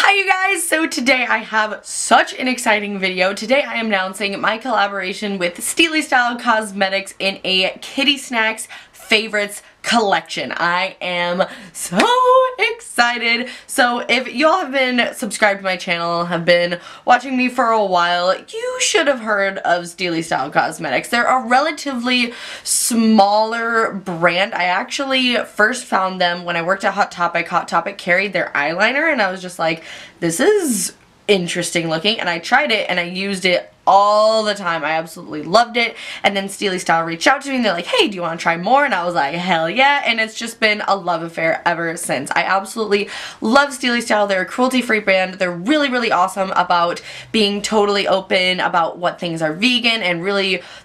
Hi you guys! So today I have such an exciting video. Today I am announcing my collaboration with Styli-Style Cosmetics in a Kittysnack favorites collection. I am so excited. So if y'all have been subscribed to my channel, have been watching me for a while, you should have heard of Styli-Style Cosmetics. They're a relatively smaller brand. I actually first found them when I worked at Hot Topic. Hot Topic carried their eyeliner and I was just like, this is interesting looking, and I tried it and I used it all the time. I absolutely loved it. And then Styli-Style reached out to me and they're like, hey, do you want to try more? And I was like, hell yeah. And it's just been a love affair ever since. I absolutely love Styli-Style. They're a cruelty-free brand. They're really, really awesome about being totally open about what things are vegan, and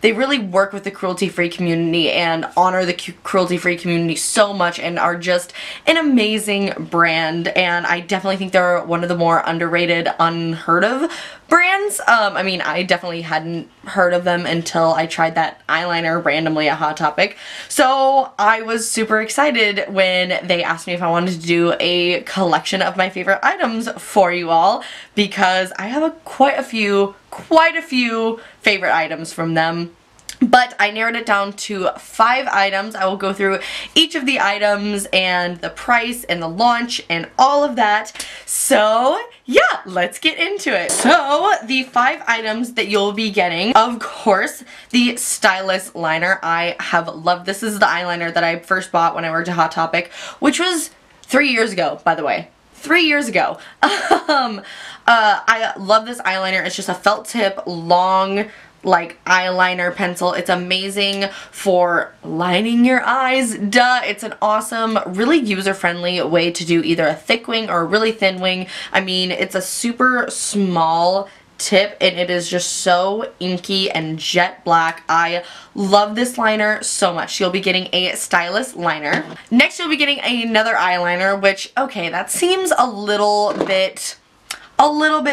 they really work with the cruelty-free community and honor the cruelty-free community so much, and are just an amazing brand. And I definitely think they're one of the more underrated, unheard of brands. I mean, I definitely hadn't heard of them until I tried that eyeliner randomly at Hot Topic. So I was super excited when they asked me if I wanted to do a collection of my favorite items for you all, because I have quite a few favorite items from them. But I narrowed it down to 5 items. I will go through each of the items and the price and the launch and all of that. So yeah, let's get into it. So the 5 items that you'll be getting, of course, the Stylus liner. I have loved this. This is the eyeliner that I first bought when I worked at Hot Topic, which was 3 years ago, by the way. 3 years ago. I love this eyeliner. It's just a felt tip, long, like eyeliner pencil. It's amazing for lining your eyes. Duh. It's an awesome, really user-friendly way to do either a thick wing or a really thin wing. I mean, it's a super small tip and it is just so inky and jet black. I love this liner so much. You'll be getting a Stylus liner. Next, you'll be getting another eyeliner, which, okay, that seems a little bit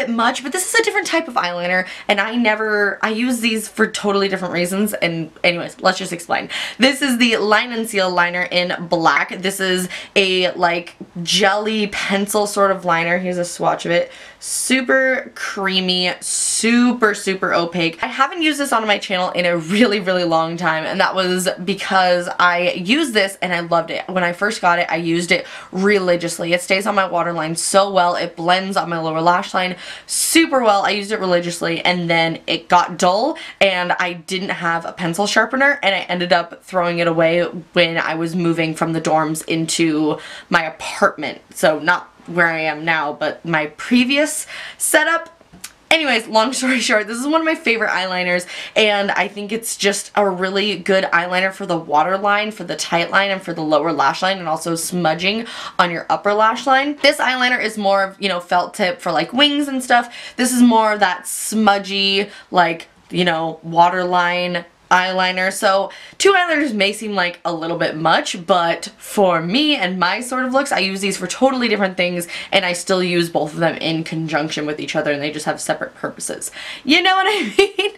much, but this is a different type of eyeliner, and I use these for totally different reasons. And anyways, let's just explain. This is the Line and Seal liner in black. This is a like jelly pencil sort of liner. Here's a swatch of it. Super creamy, super opaque. I haven't used this on my channel in a really long time, and that was because I used this and I loved it. When I first got it, I used it religiously. It stays on my waterline so well. It blends on my lower lash line super well. I used it religiously, and then it got dull and I didn't have a pencil sharpener, and I ended up throwing it away when I was moving from the dorms into my apartment. So not where I am now, but my previous setup. Anyways, long story short, this is one of my favorite eyeliners, and I think it's just a really good eyeliner for the waterline, for the tight line, and for the lower lash line, and also smudging on your upper lash line. This eyeliner is more of, you know, felt tip for like wings and stuff. This is more of that smudgy, like, you know, waterline eyeliner. So 2 eyeliners may seem like a little bit much, but for me and my sort of looks, I use these for totally different things, and I still use both of them in conjunction with each other, and they just have separate purposes. You know what I mean?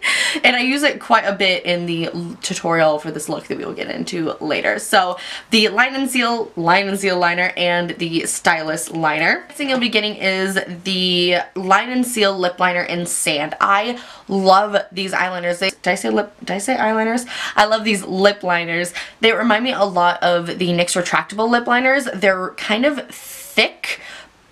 And I use it quite a bit in the tutorial for this look that we will get into later. So the Line and Seal liner and the Stylus liner. Next thing you'll be getting is the Line and Seal lip liner in Sand. I love these eyeliners. Did I say eyeliners? I love these lip liners. They remind me a lot of the NYX retractable lip liners. They're kind of thick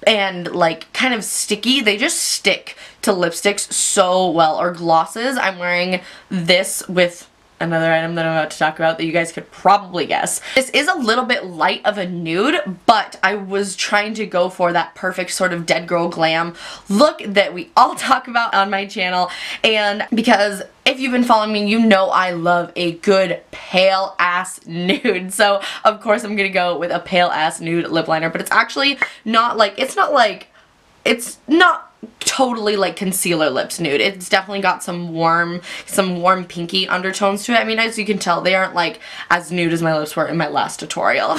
and like kind of sticky. They just stick to lipsticks so well, or glosses. I'm wearing this with another item that I'm about to talk about that you guys could probably guess. This is a little bit light of a nude, but I was trying to go for that perfect sort of dead girl glam look that we all talk about on my channel. And because if you've been following me, you know I love a good pale ass nude. So of course I'm gonna go with a pale ass nude lip liner, but it's actually not like, it's not totally like concealer lips nude. It's definitely got some warm pinky undertones to it. I mean, as you can tell, they aren't like as nude as my lips were in my last tutorial.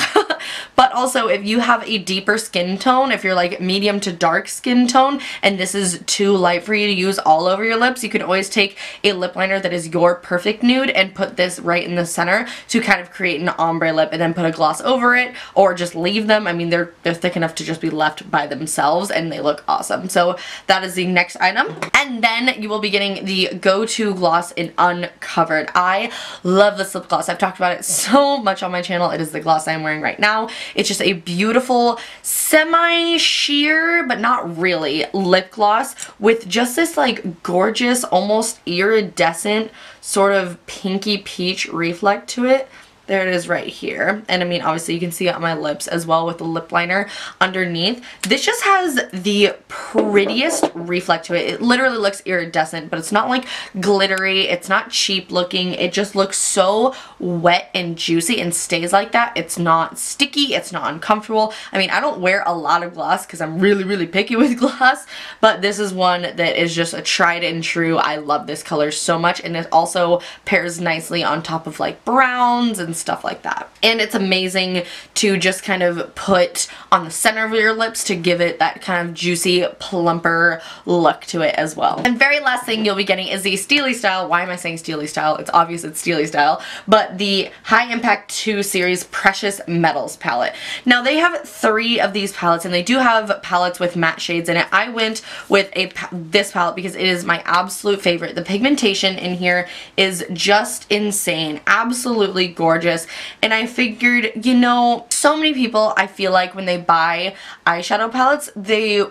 But also, if you have a deeper skin tone, if you're like medium to dark skin tone and this is too light for you to use all over your lips, you can always take a lip liner that is your perfect nude and put this right in the center to kind of create an ombre lip, and then put a gloss over it, or just leave them. I mean, they're thick enough to just be left by themselves and they look awesome. So that is the next item. And then you will be getting the go-to gloss in Uncovered. I love this lip gloss. I've talked about it so much on my channel. It is the gloss I'm wearing right now. It's just a beautiful semi-sheer, but not really, lip gloss with just this like gorgeous, almost iridescent sort of pinky peach reflect to it. There it is right here. And I mean, obviously you can see it on my lips as well with the lip liner underneath. This just has the prettiest reflect to it. It literally looks iridescent, but it's not like glittery. It's not cheap looking. It just looks so wet and juicy and stays like that. It's not sticky. It's not uncomfortable. I mean, I don't wear a lot of gloss because I'm really, really picky with gloss, but this is one that is just a tried and true. I love this color so much, and it also pairs nicely on top of like browns and stuff like that. And it's amazing to just kind of put on the center of your lips to give it that kind of juicy, plumper look to it as well. And very last thing you'll be getting is the Styli-Style. Why am I saying Styli-Style? It's obvious it's Styli-Style, but the High Impact 2 Series Precious Metals palette. Now they have 3 of these palettes, and they do have palettes with matte shades in it. I went with this palette because it is my absolute favorite. The pigmentation in here is just insane. Absolutely gorgeous. And I figured, you know, so many people, I feel like when they buy eyeshadow palettes, they,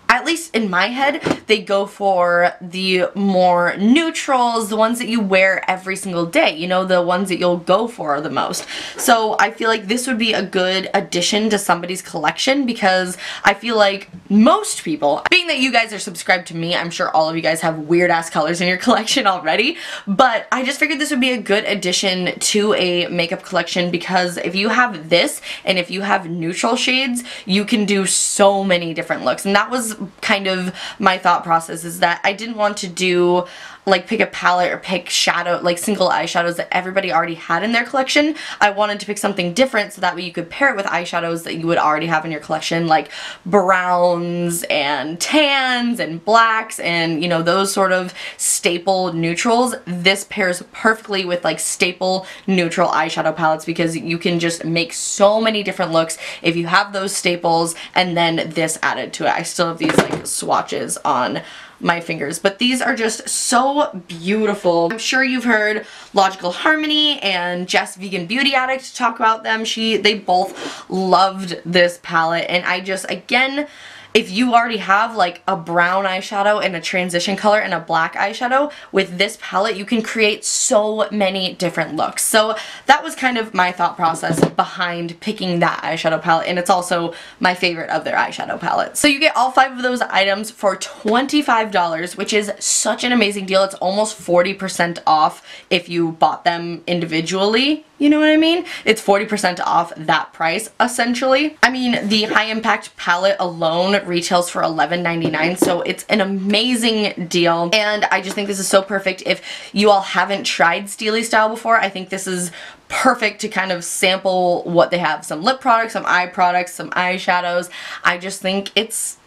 at least in my head, they go for the more neutrals, the ones that you wear every single day, you know, the ones that you'll go for the most. So I feel like this would be a good addition to somebody's collection, because I feel like most people, being that you guys are subscribed to me, I'm sure all of you guys have weird ass colors in your collection already, but I just figured this would be a good addition to a makeup collection, because if you have this and if you have neutral shades, you can do so many different looks. And that was kind of my thought process, is that I didn't want to do like pick a palette or pick shadow, like single eyeshadows that everybody already had in their collection. I wanted to pick something different so that way you could pair it with eyeshadows that you would already have in your collection, like browns and tans and blacks and, you know, those sort of staple neutrals. This pairs perfectly with like staple neutral eyeshadow palettes, because you can just make so many different looks if you have those staples and then this added to it. I still have these like swatches on my fingers, but these are just so beautiful. I'm sure you've heard Logical Harmony and Jess Vegan Beauty Addict talk about them. They both loved this palette, and I just, again, if you already have like a brown eyeshadow and a transition color and a black eyeshadow, with this palette you can create so many different looks. So that was kind of my thought process behind picking that eyeshadow palette, and it's also my favorite of their eyeshadow palettes. So you get all 5 of those items for $25, which is such an amazing deal. It's almost 40% off if you bought them individually. You know what I mean? It's 40% off that price, essentially. I mean, the High Impact palette alone retails for $11.99, so it's an amazing deal. And I just think this is so perfect if you all haven't tried Styli-Style before. I think this is perfect to kind of sample what they have. Some lip products, some eye products, some eyeshadows. I just think it's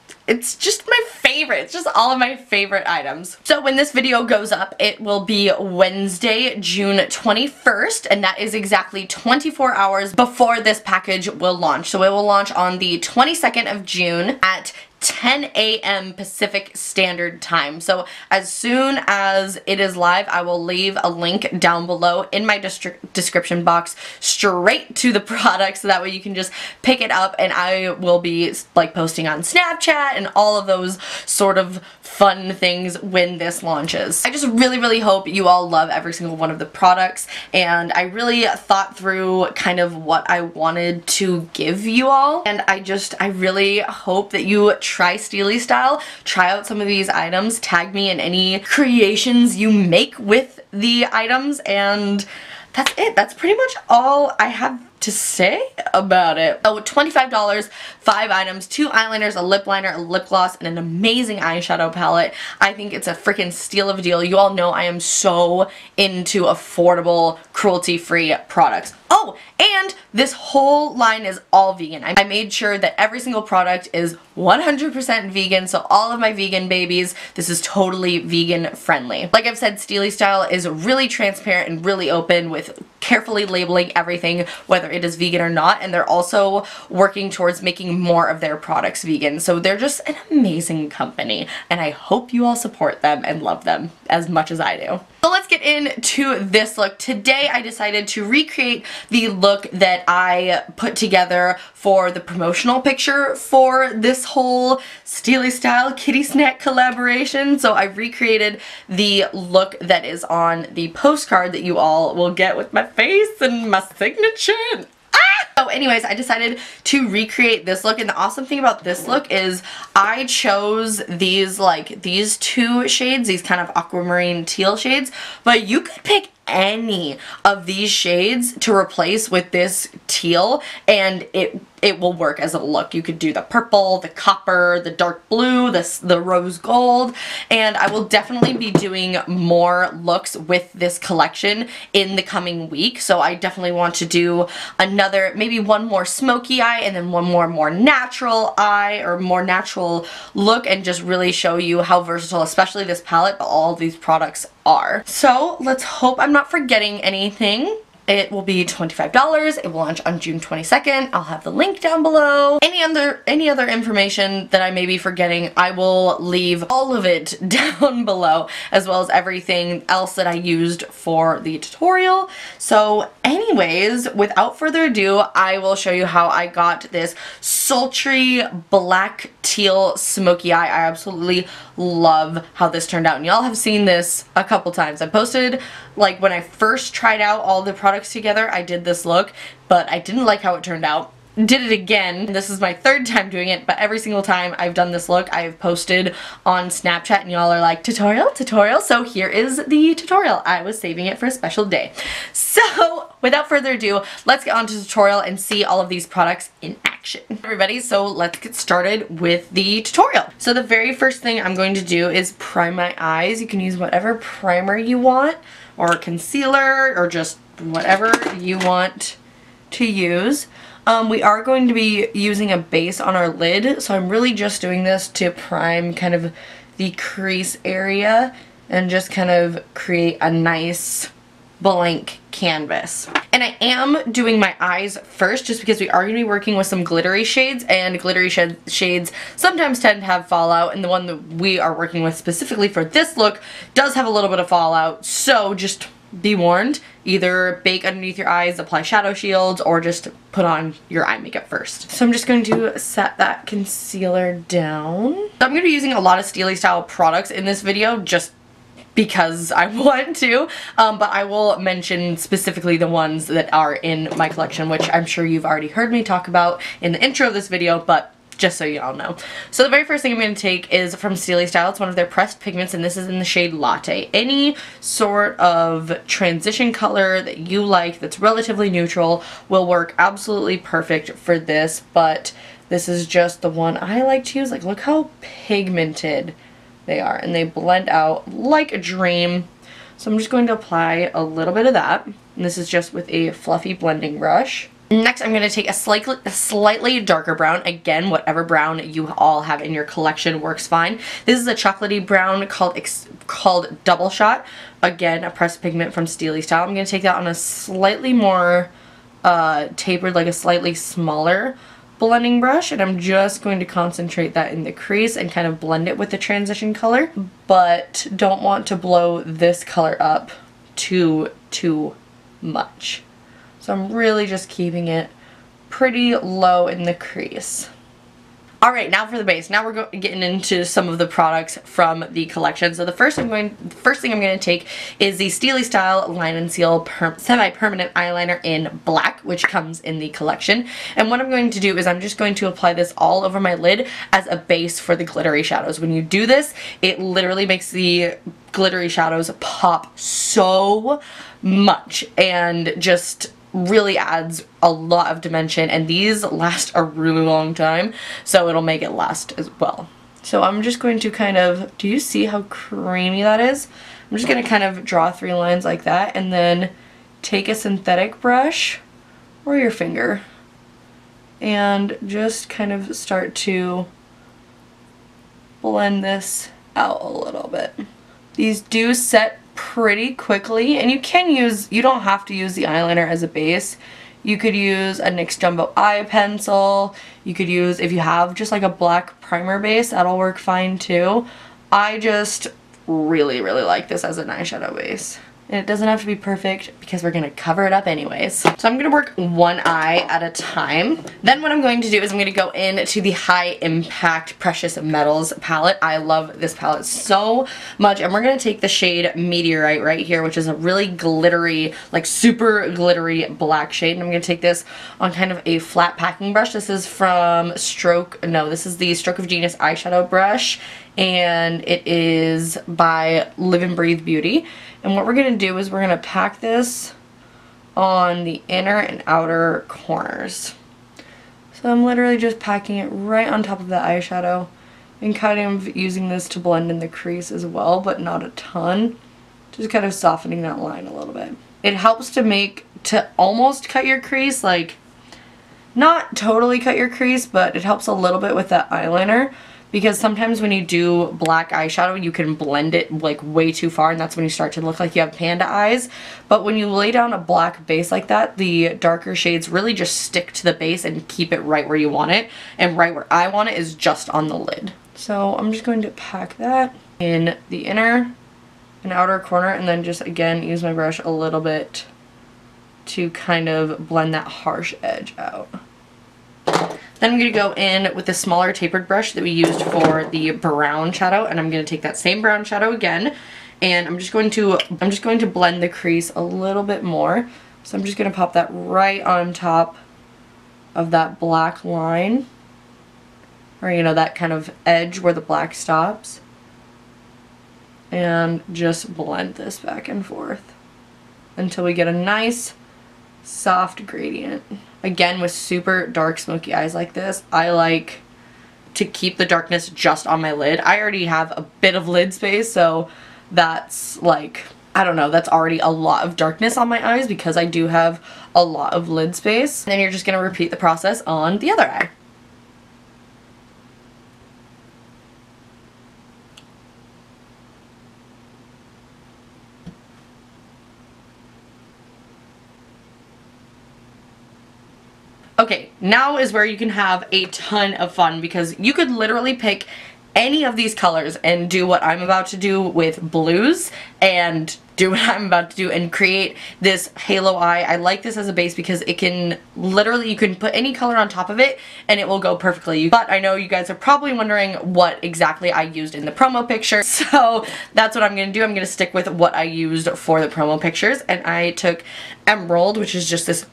just my favorite. It's just all of my favorite items. So when this video goes up, it will be Wednesday, June 21st, and that is exactly 24 hours before this package will launch. So it will launch on the 22nd of June at 10 a.m. Pacific Standard Time. So as soon as it is live, I will leave a link down below in my description box straight to the product, so that way you can just pick it up, and I will be like posting on Snapchat and all of those sort of fun things when this launches. I just really, really hope you all love every single one of the products, and I really thought through kind of what I wanted to give you all, and I really hope that you try Styli-Style, try out some of these items, tag me in any creations you make with the items, and that's it. That's pretty much all I have to say about it. Oh, $25, 5 items, 2 eyeliners, a lip liner, a lip gloss, and an amazing eyeshadow palette. I think it's a freaking steal of a deal. You all know I am so into affordable, cruelty-free products. Oh, and this whole line is all vegan. I made sure that every single product is 100% vegan, so all of my vegan babies, this is totally vegan friendly. Like I've said, Styli-Style is really transparent and really open with carefully labeling everything, whether it is vegan or not, and they're also working towards making more of their products vegan. So they're just an amazing company, and I hope you all support them and love them as much as I do. So let's get into this look. Today I decided to recreate the look that I put together for the promotional picture for this whole Styli-Style Kittysnack collaboration. So I recreated the look that is on the postcard that you all will get with my face and my signature. So anyways, I decided to recreate this look, and the awesome thing about this look is I chose these two shades, these kind of aquamarine teal shades, but you could pick any of these shades to replace with this teal and it will work as a look. You could do the purple, the copper, the dark blue, the rose gold, and I will definitely be doing more looks with this collection in the coming week. So I definitely want to do another, maybe one more smoky eye and then one more natural eye or more natural look, and just really show you how versatile, especially this palette, but all of these products are. So let's hope I'm not forgetting anything. It will be $25. It will launch on June 22nd. I'll have the link down below. Any other information that I may be forgetting, I will leave all of it down below, as well as everything else that I used for the tutorial. So anyways, without further ado, I will show you how I got this sultry black teal smoky eye. I absolutely love how this turned out, and y'all have seen this a couple times. I posted, like, when I first tried out all the products together, I did this look, but I didn't like how it turned out. Did it again. This is my 3rd time doing it, but every single time I've done this look, I've posted on Snapchat, and y'all are like, tutorial, tutorial. So here is the tutorial. I was saving it for a special day. So without further ado, let's get on to the tutorial and see all of these products in action. Everybody, so let's get started with the tutorial. So the very first thing I'm going to do is prime my eyes. You can use whatever primer you want, or concealer, or just whatever you want to use. We are going to be using a base on our lid, so I'm really just doing this to prime kind of the crease area and just kind of create a nice blank canvas. And I am doing my eyes first just because we are going to be working with some glittery shades, and glittery shades sometimes tend to have fallout, and the one that we are working with specifically for this look does have a little bit of fallout, so just be warned. Either bake underneath your eyes, apply shadow shields, or just put on your eye makeup first. So I'm just going to set that concealer down. So I'm going to be using a lot of Styli-Style products in this video just because I want to, but I will mention specifically the ones that are in my collection, which I'm sure you've already heard me talk about in the intro of this video, but just so you all know. So the very first thing I'm going to take is from Styli-Style. It's one of their pressed pigments, and this is in the shade Latte. Any sort of transition color that you like that's relatively neutral will work absolutely perfect for this, but this is just the one I like to use. Like, look how pigmented they are, and they blend out like a dream. So I'm just going to apply a little bit of that, and this is just with a fluffy blending brush. Next, I'm going to take a slightly darker brown. Again, whatever brown you all have in your collection works fine. This is a chocolatey brown called Double Shot. Again, a pressed pigment from Styli-Style. I'm going to take that on a slightly more tapered, like a slightly smaller blending brush, and I'm just going to concentrate that in the crease and kind of blend it with the transition color, but don't want to blow this color up too much. So I'm really just keeping it pretty low in the crease. Alright, now for the base. Now we're getting into some of the products from the collection. So the first thing I'm going to take is the Styli-Style Line and Seal Semi-Permanent Eyeliner in black, which comes in the collection. And what I'm going to do is I'm just going to apply this all over my lid as a base for the glittery shadows. When you do this, it literally makes the glittery shadows pop so much and just really adds a lot of dimension, and these last a really long time, so it'll make it last as well. So I'm just going to kind of, do you see how creamy that is? I'm just going to kind of draw 3 lines like that, and then take a synthetic brush or your finger and just kind of start to blend this out a little bit. These do set pretty quickly, and you don't have to use the eyeliner as a base. You could use a NYX Jumbo Eye Pencil. You could use, if you have just like a black primer base, that'll work fine too. I just really like this as an eyeshadow base. And it doesn't have to be perfect because we're going to cover it up anyways. So I'm going to work one eye at a time. Then what I'm going to do is I'm going to go into the High Impact Precious Metals palette. I love this palette so much. And we're going to take the shade Meteorite right here, which is a really glittery, like super glittery black shade. And I'm going to take this on kind of a flat packing brush. This is from this is the Stroke of Genius eyeshadow brush. And it is by Live and Breathe Beauty. And what we're going to do is we're going to pack this on the inner and outer corners. So I'm literally just packing it right on top of the eyeshadow and kind of using this to blend in the crease as well, but not a ton. Just kind of softening that line a little bit. It helps to almost cut your crease, like not totally cut your crease, but it helps a little bit with that eyeliner. Because sometimes when you do black eyeshadow, you can blend it like way too far, and that's when you start to look like you have panda eyes. But when you lay down a black base like that, the darker shades really just stick to the base and keep it right where you want it. And right where I want it is just on the lid. So I'm just going to pack that in the inner and outer corner, and then just again use my brush a little bit to kind of blend that harsh edge out. Then I'm going to go in with a smaller tapered brush that we used for the brown shadow, and I'm going to take that same brown shadow again, and I'm just going to blend the crease a little bit more. So I'm just going to pop that right on top of that black line, or you know, that kind of edge where the black stops, and just blend this back and forth until we get a nice soft gradient. Again, with super dark smoky eyes like this, I like to keep the darkness just on my lid. I already have a bit of lid space, so that's like, I don't know, that's already a lot of darkness on my eyes because I do have a lot of lid space. And then you're just going to repeat the process on the other eye. Okay, now is where you can have a ton of fun, because you could literally pick any of these colors and do what I'm about to do with blues and do what I'm about to do and create this halo eye. I like this as a base because it can literally, you can put any color on top of it and it will go perfectly. But I know you guys are probably wondering what exactly I used in the promo picture, so that's what I'm going to do. I'm going to stick with what I used for the promo pictures, and I took Emerald, which is just this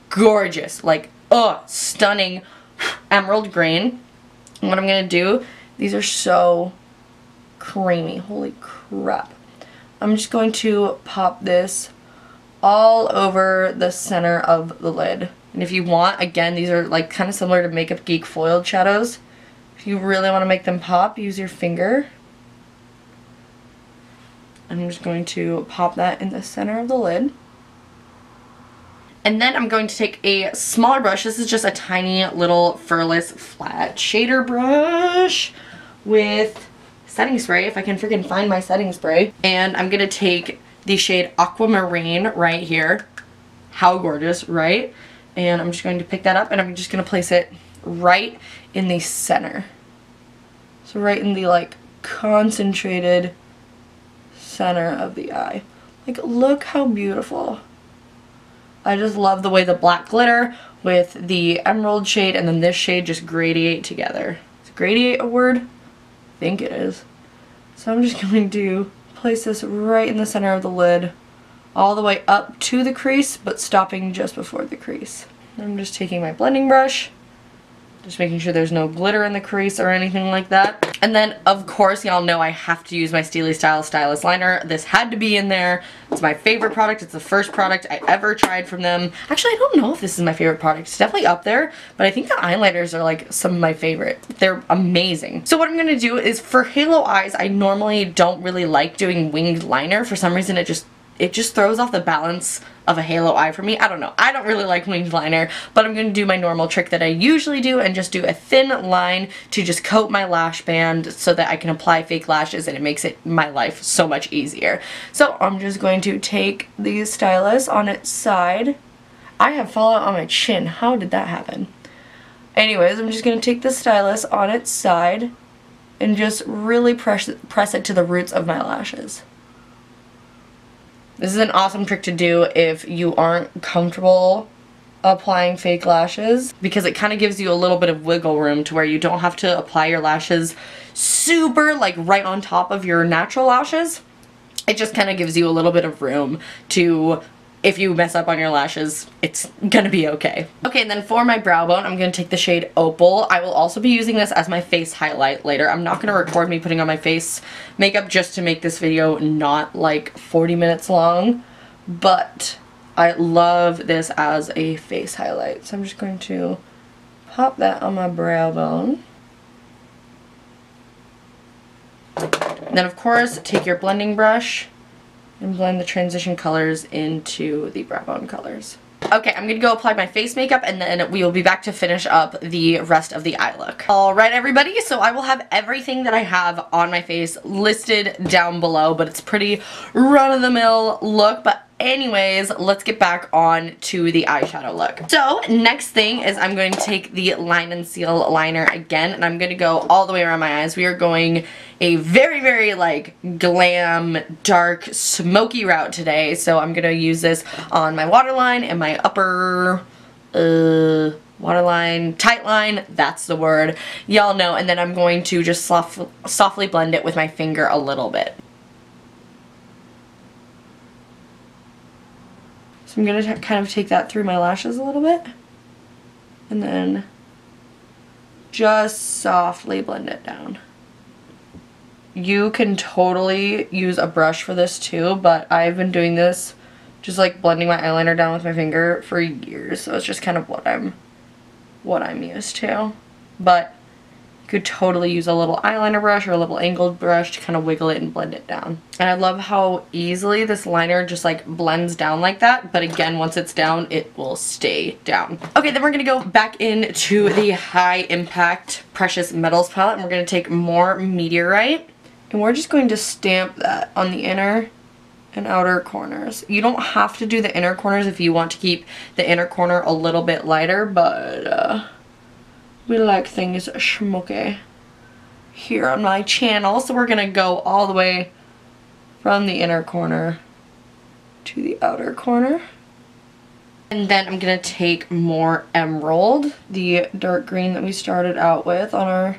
gorgeous, like, stunning emerald green. And what I'm going to do, these are so creamy, holy crap. I'm just going to pop this all over the center of the lid. And if you want, again, these are like kind of similar to Makeup Geek foiled shadows. If you really want to make them pop, use your finger. I'm just going to pop that in the center of the lid. And then I'm going to take a smaller brush. This is just a tiny little furless flat shader brush with setting spray, if I can freaking find my setting spray. And I'm going to take the shade Aquamarine right here. How gorgeous, right? And I'm just going to pick that up, and I'm just going to place it right in the center. So right in the like concentrated center of the eye. Like, look how beautiful. I just love the way the black glitter with the emerald shade and then this shade just gradiate together. Is gradiate a word? I think it is. So I'm just going to place this right in the center of the lid, all the way up to the crease, but stopping just before the crease. I'm just taking my blending brush Just making sure there's no glitter in the crease or anything like that. And then, of course, y'all know I have to use my Styli-Style Stylus Liner. This had to be in there. It's my favorite product. It's the first product I ever tried from them. Actually, I don't know if this is my favorite product. It's definitely up there, but I think the eyeliners are like some of my favorite. They're amazing. So what I'm going to do is for halo eyes, I normally don't really like doing winged liner. For some reason, it just throws off the balance of a halo eye for me. I don't know. I don't really like winged liner, but I'm going to do my normal trick that I usually do and just do a thin line to just coat my lash band so that I can apply fake lashes, and it makes my life so much easier. So I'm just going to take the stylus on its side. I have fallout on my chin. How did that happen? Anyways, I'm just going to take the stylus on its side and just really press it to the roots of my lashes. This is an awesome trick to do if you aren't comfortable applying fake lashes, because it kind of gives you a little bit of wiggle room to where you don't have to apply your lashes super like right on top of your natural lashes. It just kind of gives you a little bit of room to, if you mess up on your lashes, it's gonna be okay. Okay, and then for my brow bone, I'm gonna take the shade Opal. I will also be using this as my face highlight later. I'm not gonna record me putting on my face makeup just to make this video not like 40 minutes long, but I love this as a face highlight. So I'm just going to pop that on my brow bone. And then of course, take your blending brush and blend the transition colors into the brow bone colors. Okay, I'm gonna go apply my face makeup, and then we will be back to finish up the rest of the eye look. Alright everybody, so I will have everything that I have on my face listed down below, but it's pretty run-of-the-mill look. But anyways, let's get back on to the eyeshadow look. So next thing is I'm going to take the Line and Seal liner again, and I'm going to go all the way around my eyes. We are going a very, very like glam, dark, smoky route today. So I'm going to use this on my waterline and my upper waterline, tight line, that's the word. Y'all know. And then I'm going to just softly blend it with my finger a little bit. So I'm going to kind of take that through my lashes a little bit, and then just softly blend it down. You can totally use a brush for this too, but I've been doing this just like blending my eyeliner down with my finger for years, so it's just kind of what I'm used to. But you could totally use a little eyeliner brush or a little angled brush to kind of wiggle it and blend it down. And I love how easily this liner just like blends down like that, but again, once it's down, it will stay down. Okay, then we're gonna go back into the High Impact Precious Metals palette, and we're gonna take more Meteorite, and we're just going to stamp that on the inner and outer corners. You don't have to do the inner corners if you want to keep the inner corner a little bit lighter, but we like things schmucky here on my channel, so we're gonna go all the way from the inner corner to the outer corner. And then I'm gonna take more Emerald, the dark green that we started out with, on our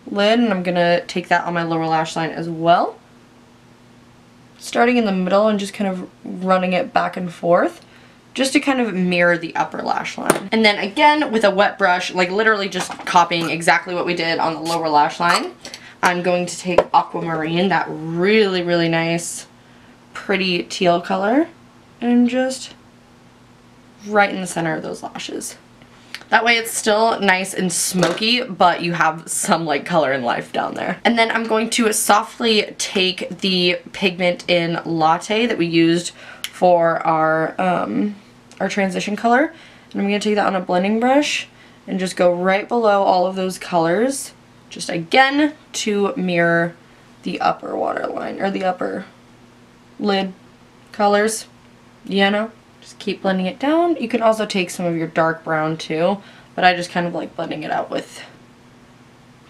lid, and I'm gonna take that on my lower lash line as well. Starting in the middle and just kind of running it back and forth, just to kind of mirror the upper lash line. And then again, with a wet brush, like literally just copying exactly what we did on the lower lash line, I'm going to take Aquamarine, that really, really nice, pretty teal color, and just right in the center of those lashes. That way it's still nice and smoky, but you have some like color and life down there. And then I'm going to softly take the pigment in Latte that we used for our transition color, and I'm going to take that on a blending brush and just go right below all of those colors, just again to mirror the upper waterline, or the upper lid colors, you know? Just keep blending it down. You can also take some of your dark brown too, but I just kind of like blending it out with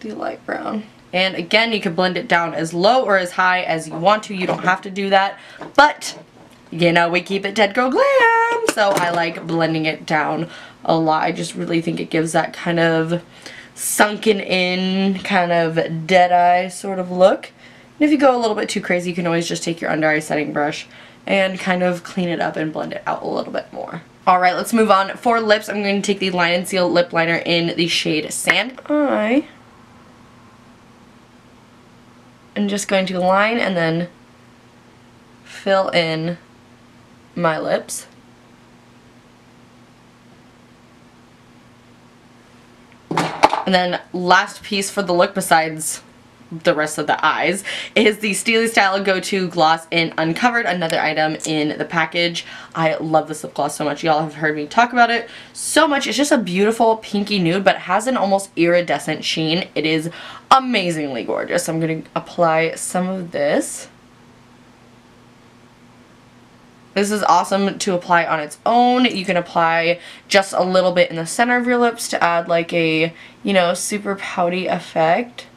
the light brown. And again, you can blend it down as low or as high as you want to. You don't have to do that, but you know, we keep it dead girl glam, so I like blending it down a lot. I just really think it gives that kind of sunken in, kind of dead eye sort of look. And if you go a little bit too crazy, you can always just take your under eye setting brush and kind of clean it up and blend it out a little bit more. Alright, let's move on. For lips, I'm going to take the Line and Seal lip liner in the shade Sand. I am just going to line and then fill in my lips. And then last piece for the look besides the rest of the eyes is the Styli-Style Go-To Gloss in Uncovered, another item in the package. I love this lip gloss so much. Y'all have heard me talk about it so much. It's just a beautiful pinky nude, but it has an almost iridescent sheen. It is amazingly gorgeous. I'm going to apply some of this. This is awesome to apply on its own. You can apply just a little bit in the center of your lips to add like a, you know, super pouty effect.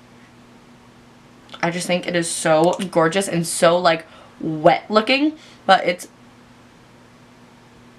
I just think it is so gorgeous and so like wet looking, but it's,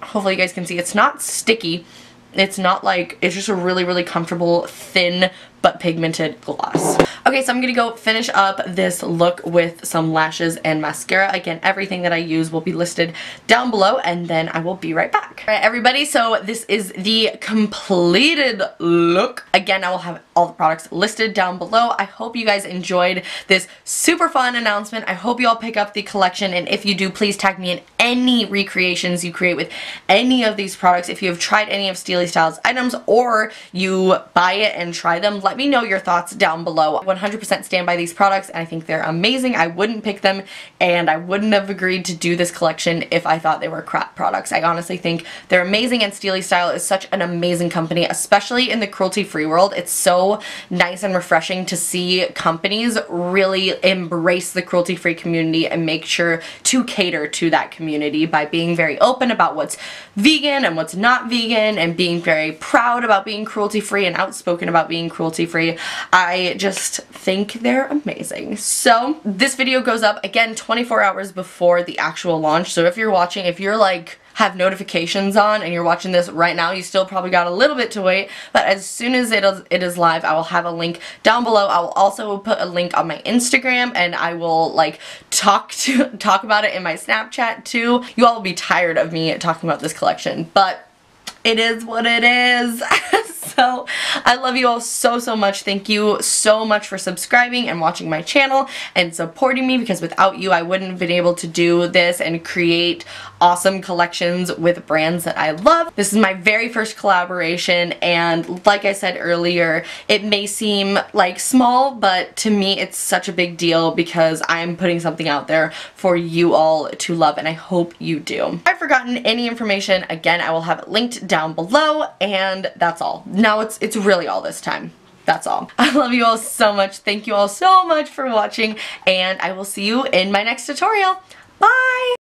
hopefully you guys can see, it's not sticky. It's not like, it's just a really, really comfortable, thin, but pigmented gloss. Okay, so I'm gonna go finish up this look with some lashes and mascara. Again, everything that I use will be listed down below, and then I will be right back. Alright, everybody, so this is the completed look. Again, I will have all the products listed down below. I hope you guys enjoyed this super fun announcement. I hope you all pick up the collection, and if you do, please tag me in any recreations you create with any of these products. If you have tried any of Styli-Style's items or you buy it and try them, let me know your thoughts down below. 100% stand by these products, and I think they're amazing. I wouldn't pick them, and I wouldn't have agreed to do this collection if I thought they were crap products. I honestly think they're amazing, and Styli-Style is such an amazing company, especially in the cruelty-free world. It's so nice and refreshing to see companies really embrace the cruelty-free community and make sure to cater to that community by being very open about what's vegan and what's not vegan, and being very proud about being cruelty-free and outspoken about being cruelty-free. I just think they're amazing. So this video goes up again 24 hours before the actual launch. So if you're watching, if you're like have notifications on and you're watching this right now, you still probably got a little bit to wait, but as soon as it is live, I will have a link down below. I will also put a link on my Instagram, and I will like talk about it in my Snapchat too. You all will be tired of me talking about this collection, but it is what it is. So I love you all so, so much. Thank you so much for subscribing and watching my channel and supporting me, because without you I wouldn't have been able to do this and create awesome collections with brands that I love. This is my very first collaboration, and like I said earlier, it may seem like small, but to me it's such a big deal because I'm putting something out there for you all to love, and I hope you do. If I've forgotten any information, again, I will have it linked down below, and that's all. Now it's really all this time. That's all. I love you all so much. Thank you all so much for watching, and I will see you in my next tutorial. Bye!